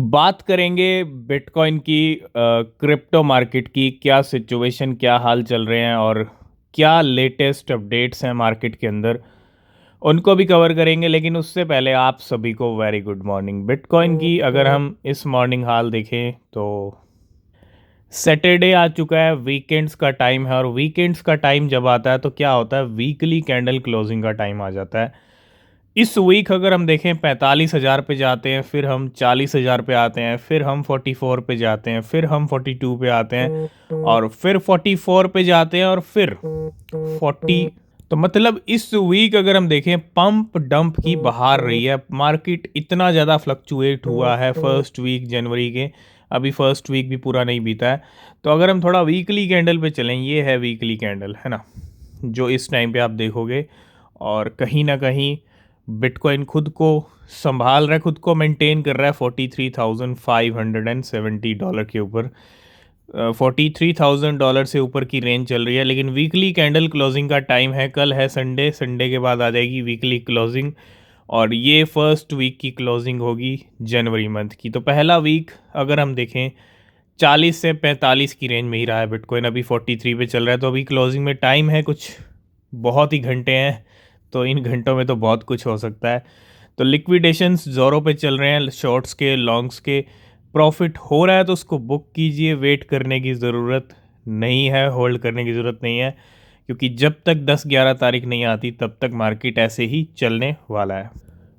बात करेंगे बिटकॉइन की, क्रिप्टो मार्केट की क्या सिचुएशन, क्या हाल चल रहे हैं और क्या लेटेस्ट अपडेट्स हैं मार्केट के अंदर, उनको भी कवर करेंगे। लेकिन उससे पहले आप सभी को वेरी गुड मॉर्निंग। बिटकॉइन की अगर हम इस मॉर्निंग हाल देखें तो सैटरडे आ चुका है, वीकेंड्स का टाइम है, और वीकेंड्स का टाइम जब आता है तो क्या होता है, वीकली कैंडल क्लोजिंग का टाइम आ जाता है। इस वीक अगर हम देखें 45,000 पे जाते हैं, फिर हम 40,000 पे आते हैं, फिर हम 44 पे जाते हैं, फिर हम 42 पे आते हैं और फिर 44 पे जाते हैं और फिर 40। तो मतलब इस वीक अगर हम देखें पंप डंप की बहार रही है। मार्केट इतना ज़्यादा फ्लक्चुएट हुआ है फर्स्ट वीक जनवरी के, अभी फर्स्ट वीक भी पूरा नहीं बीता है। तो अगर हम थोड़ा वीकली कैंडल पे चलें, ये है वीकली कैंडल है ना, जो इस टाइम पे आप देखोगे। और कहीं ना कहीं बिटकॉइन खुद को संभाल रहा है, खुद को मेंटेन कर रहा है 43,570 डॉलर के ऊपर। $43,000 से ऊपर की रेंज चल रही है। लेकिन वीकली कैंडल क्लोजिंग का टाइम है, कल है संडे, संडे के बाद आ जाएगी वीकली क्लोजिंग। और ये फर्स्ट वीक की क्लोजिंग होगी जनवरी मंथ की। तो पहला वीक अगर हम देखें 40 से 45 की रेंज में ही रहा है बिटकॉइन, अभी 43 पे चल रहा है। तो अभी क्लोजिंग में टाइम है कुछ, बहुत ही घंटे हैं, तो इन घंटों में तो बहुत कुछ हो सकता है। तो लिक्विडेशंस ज़ोरों पे चल रहे हैं, शॉर्ट्स के लॉन्ग्स के। प्रॉफिट हो रहा है तो उसको बुक कीजिए, वेट करने की ज़रूरत नहीं है, होल्ड करने की ज़रूरत नहीं है, क्योंकि जब तक 10-11 तारीख नहीं आती तब तक मार्केट ऐसे ही चलने वाला है।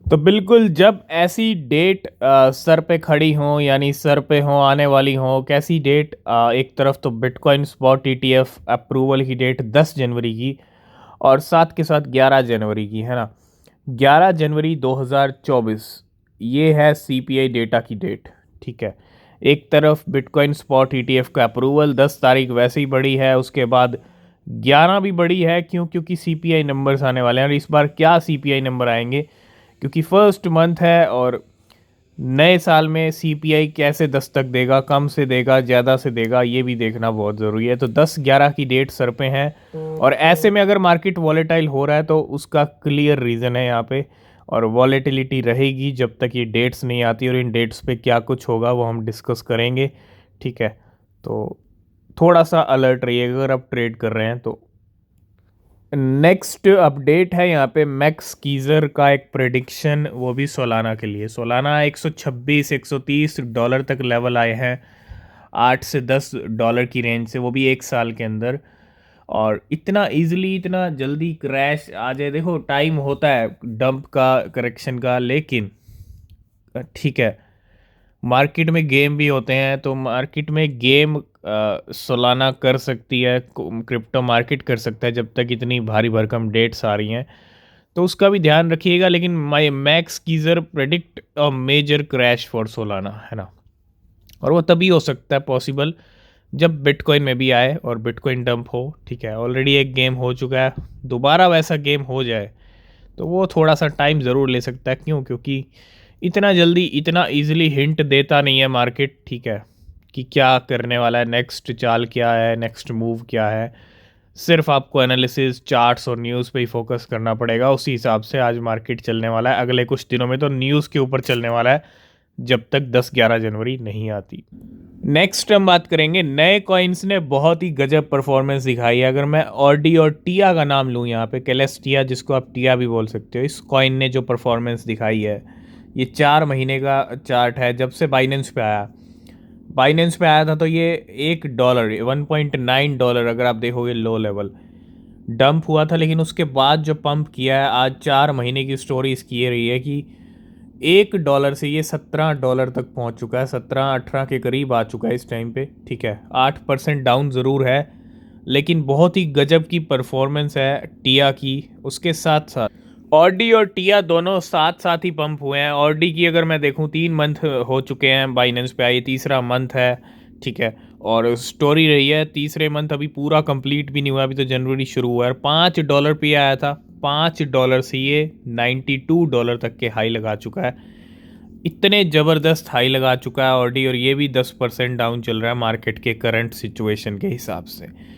तो बिल्कुल जब ऐसी डेट सर पे खड़ी हो, यानी सर पे हो आने वाली हो, कैसी डेट, एक तरफ तो बिटकॉइन स्पॉट ईटीएफ अप्रूवल की डेट 10 जनवरी की, और साथ के साथ 11 जनवरी की है ना, 11 जनवरी 2024 ये है सीपीआई डेटा की डेट। ठीक है, एक तरफ बिटकॉइन स्पॉट ईटीएफ का अप्रूवल 10 तारीख वैसे ही बड़ी है, उसके बाद 11 भी बड़ी है। क्यों? क्योंकि सीपीआई नंबर्स आने वाले हैं। और इस बार क्या सीपीआई नंबर आएंगे, क्योंकि फर्स्ट मंथ है और नए साल में सीपीआई कैसे दस्तक देगा, कम से देगा ज़्यादा से देगा, ये भी देखना बहुत ज़रूरी है। तो 10-11 की डेट सर पे हैं, और ऐसे में अगर मार्केट वॉलेटाइल हो रहा है तो उसका क्लियर रीज़न है यहाँ पे। और वॉलेटिलिटी रहेगी जब तक ये डेट्स नहीं आती, और इन डेट्स पे क्या कुछ होगा वो हम डिस्कस करेंगे। ठीक है, तो थोड़ा सा अलर्ट रहिएगा अगर आप ट्रेड कर रहे हैं तो। नेक्स्ट अपडेट है यहाँ पे मैक्स कीजर का एक प्रेडिक्शन, वो भी सोलाना के लिए। सोलाना 126-130 डॉलर तक लेवल आए हैं, 8 से 10 डॉलर की रेंज से, वो भी एक साल के अंदर। और इतना इजीली, इतना जल्दी क्रैश आ जाए, देखो टाइम होता है डंप का, करेक्शन का, लेकिन ठीक है, मार्केट में गेम भी होते हैं। तो मार्केट में गेम सोलाना कर सकती है, क्रिप्टो मार्केट कर सकता है, जब तक इतनी भारी भरकम डेट्स आ रही हैं, तो उसका भी ध्यान रखिएगा। लेकिन my Max Keiser predict a major crash for Solana है ना, और वो तभी हो सकता है पॉसिबल जब बिटकॉइन में भी आए और बिटकॉइन डंप हो। ठीक है, ऑलरेडी एक गेम हो चुका है, दोबारा वैसा गेम हो जाए तो वो थोड़ा सा टाइम ज़रूर ले सकता है। क्यों? क्योंकि इतना जल्दी, इतना इजीली हिंट देता नहीं है मार्केट। ठीक है, कि क्या करने वाला है, नेक्स्ट चाल क्या है, नेक्स्ट मूव क्या है। सिर्फ आपको एनालिसिस, चार्ट्स और न्यूज़ पे ही फोकस करना पड़ेगा, उसी हिसाब से आज मार्केट चलने वाला है। अगले कुछ दिनों में तो न्यूज़ के ऊपर चलने वाला है, जब तक 10-11 जनवरी नहीं आती। नेक्स्ट हम बात करेंगे, नए कॉइन्स ने बहुत ही गजब परफॉर्मेंस दिखाई है। अगर मैं ऑडी और टिया का नाम लूँ यहाँ पे, कैलेस्टिया जिसको आप टिया भी बोल सकते हो, इस कॉइन ने जो परफॉर्मेंस दिखाई है, ये 4 महीने का चार्ट है जब से बाइनेंस पे आया। बाइनेंस पे आया था तो ये $1, 1.9 अगर आप देखोगे लो लेवल डंप हुआ था। लेकिन उसके बाद जो पंप किया है, आज 4 महीने की स्टोरी इसकी ये रही है कि $1 से ये $17 तक पहुंच चुका है, 17-18 के करीब आ चुका है इस टाइम पे। ठीक है, 8% डाउन ज़रूर है, लेकिन बहुत ही गजब की परफॉर्मेंस है टिया की। उसके साथ साथ ऑडी और टिया दोनों साथ साथ ही पंप हुए हैं। ऑडी की अगर मैं देखूं 3 मंथ हो चुके हैं बाइनेंस पे आई, तीसरा मंथ है। ठीक है, और स्टोरी रही है, तीसरे मंथ अभी पूरा कंप्लीट भी नहीं हुआ, अभी तो जनवरी शुरू हुआ है। $5 पे आया था, $5 से ये $92 तक के हाई लगा चुका है। इतने ज़बरदस्त हाई लगा चुका है ऑडी, और ये भी 10% डाउन चल रहा है मार्केट के करंट सिचुएशन के हिसाब से।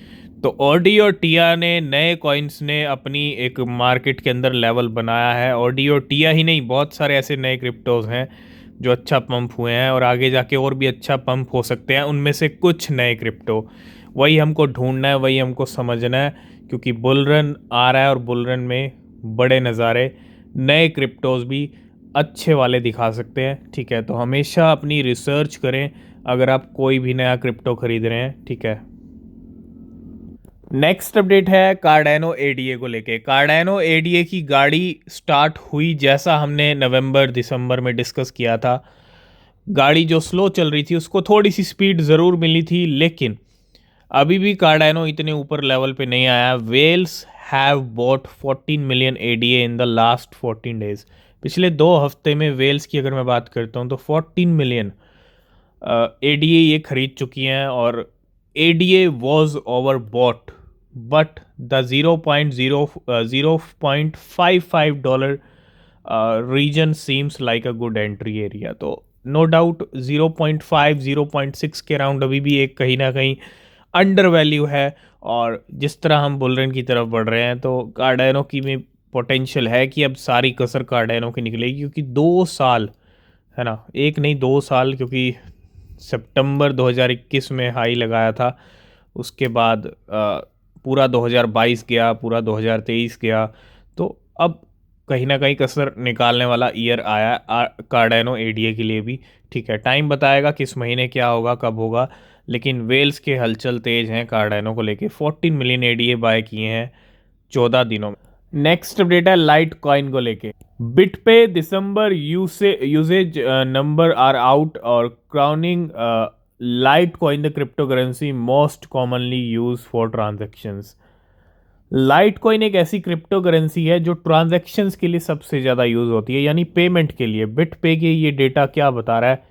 तो ऑडी और टिया ने, नए कॉइन्स ने अपनी एक मार्केट के अंदर लेवल बनाया है। ऑडी और टिया ही नहीं, बहुत सारे ऐसे नए क्रिप्टोज हैं। जो अच्छा पंप हुए हैं और आगे जाके और भी अच्छा पंप हो सकते हैं, उनमें से कुछ नए क्रिप्टो। वही हमको ढूंढना है, वही हमको समझना है, क्योंकि बुल रन आ रहा है और बुल रन में बड़े नज़ारे, नए क्रिप्टोज भी अच्छे वाले दिखा सकते हैं। ठीक है, तो हमेशा अपनी रिसर्च करें अगर आप कोई भी नया क्रिप्टो खरीद रहे हैं। ठीक है, नेक्स्ट अपडेट है कार्डानो एडीए को लेके। कार्डानो एडीए की गाड़ी स्टार्ट हुई, जैसा हमने नवंबर दिसंबर में डिस्कस किया था। गाड़ी जो स्लो चल रही थी उसको थोड़ी सी स्पीड ज़रूर मिली थी, लेकिन अभी भी कार्डानो इतने ऊपर लेवल पे नहीं आया। Whales have bought 14 million ADA in the last 14 days. पिछले 2 हफ्ते में वेल्स की अगर मैं बात करता हूँ तो 14 मिलियन एडीए ये खरीद चुकी हैं, और ADA was over bought, but the 0.55 dollar region seems like a good entry area. तो नो डाउट 0.5 0.6 के अराउंड अभी भी एक कहीं ना कहीं अंडर वैल्यू है, और जिस तरह हम बुल रन की तरफ बढ़ रहे हैं तो कार्डानो की भी पोटेंशियल है कि अब सारी कसर कार्डानो की निकलेगी, क्योंकि 2 साल है ना, एक नहीं 2 साल, क्योंकि सितंबर 2021 में हाई लगाया था, उसके बाद पूरा 2022 गया, पूरा 2023 गया, तो अब कहीं ना कहीं कसर निकालने वाला ईयर आया कार्डानो एडीए के लिए भी। ठीक है, टाइम बताएगा किस महीने क्या होगा, कब होगा, लेकिन वेल्स के हलचल तेज हैं कार्डानो को लेके। 14 मिलियन एडीए बाय किए हैं 14 दिनों में। नेक्स्ट अपडेट है लाइट कॉइन को लेके। बिट पे दिसंबर यूसेज नंबर आर आउट और crowning light coin the crypto currency most commonly use for transactions. Light coin एक ऐसी क्रिप्टो करेंसी है जो ट्रांजेक्शन्स के लिए सबसे ज़्यादा यूज़ होती है, यानी पेमेंट के लिए। बिट पे के ये डेटा क्या बता रहा है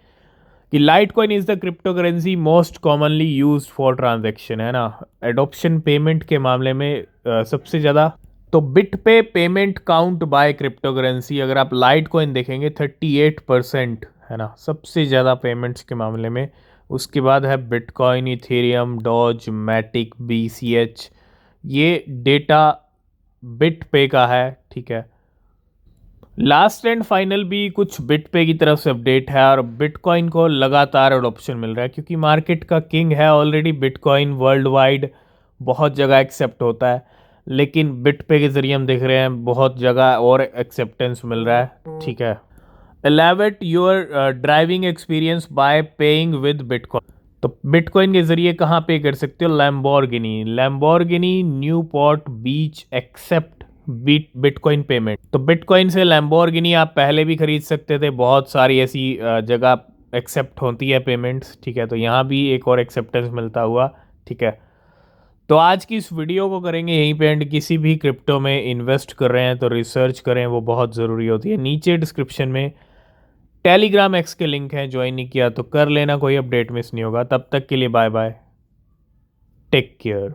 कि light coin is the crypto currency most commonly use for transaction, है ना। एडॉप्शन पेमेंट के मामले में सबसे ज़्यादा। तो BitPay payment count by crypto currency अगर आप लाइट कॉइन देखेंगे 38%, है ना, सबसे ज़्यादा पेमेंट्स के मामले में। उसके बाद है Bitcoin, Ethereum, Doge, Matic, BCH। ये डेटा बिट पे का है। ठीक है, लास्ट एंड फाइनल भी कुछ बिट पे की तरफ से अपडेट है, और बिटकॉइन को लगातार अडोप्शन मिल रहा है, क्योंकि मार्केट का किंग है ऑलरेडी बिटकॉइन। वर्ल्ड वाइड बहुत जगह एक्सेप्ट होता है, लेकिन बिट पे के ज़रिए हम देख रहे हैं बहुत जगह और एक्सेप्टेंस मिल रहा है। ठीक है, elevate your driving experience by paying with bitcoin. तो बिटकॉइन के ज़रिए कहाँ पे कर सकते हो? Lamborghini Newport Beach accept bitcoin payment. तो बिटकॉइन से लैम्बोर्गिनी आप पहले भी खरीद सकते थे, बहुत सारी ऐसी जगह एक्सेप्ट होती है पेमेंट्स। ठीक है, तो यहाँ भी एक और एक्सेप्टेंस मिलता हुआ। ठीक है, तो आज की इस वीडियो को करेंगे यहीं पे एंड। किसी भी क्रिप्टो में इन्वेस्ट कर रहे हैं तो रिसर्च करें, वो बहुत ज़रूरी होती है। नीचे डिस्क्रिप्शन में टेलीग्राम एक्स के लिंक है, ज्वाइन नहीं किया तो कर लेना, कोई अपडेट मिस नहीं होगा। तब तक के लिए बाय बाय, टेक केयर।